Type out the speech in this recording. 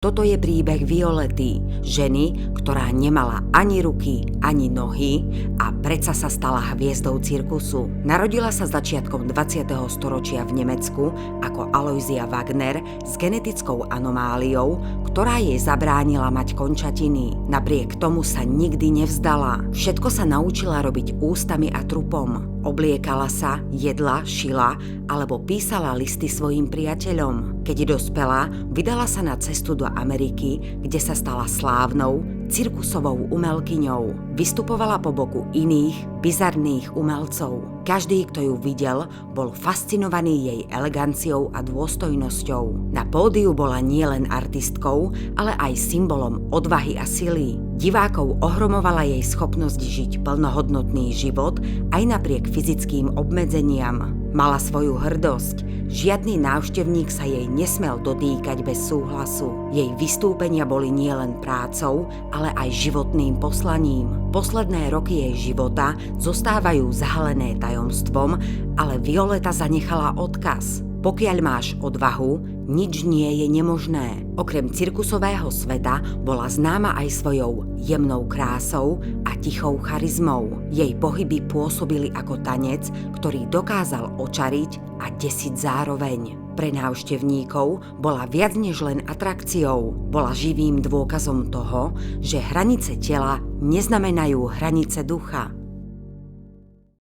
Toto je príbeh Violety, ženy, ktorá nemala ani ruky, ani nohy a predsa sa stala hviezdou cirkusu. Narodila sa začiatkom 20. storočia v Nemecku ako Aloysia Wagner s genetickou anomáliou, ktorá jej zabránila mať končatiny. Napriek tomu sa nikdy nevzdala. Všetko sa naučila robiť ústami a trupom. Obliekala sa, jedla, šila alebo písala listy svojim priateľom. Keď dospela, vydala sa na cestu do Ameriky, kde sa stala slávnou cirkusovou umelkyňou. Vystupovala po boku iných, bizarných umelcov. Každý, kto ju videl, bol fascinovaný jej eleganciou a dôstojnosťou. Na pódiu bola nielen artistkou, ale aj symbolom odvahy a sily. Divákov ohromovala jej schopnosť žiť plnohodnotný život aj napriek fyzickým obmedzeniam. Mala svoju hrdosť. Žiadny návštevník sa jej nesmel dotýkať bez súhlasu. Jej vystúpenia boli nielen prácou, ale aj životným poslaním. Posledné roky jej života zostávajú zahalené tajomstvom, ale Violeta zanechala odkaz. Pokiaľ máš odvahu, nič nie je nemožné. Okrem cirkusového sveta bola známa aj svojou jemnou krásou a tichou charizmou. Jej pohyby pôsobili ako tanec, ktorý dokázal očariť a desiť zároveň. Pre návštevníkov bola viac než len atrakciou. Bola živým dôkazom toho, že hranice tela neznamenajú hranice ducha.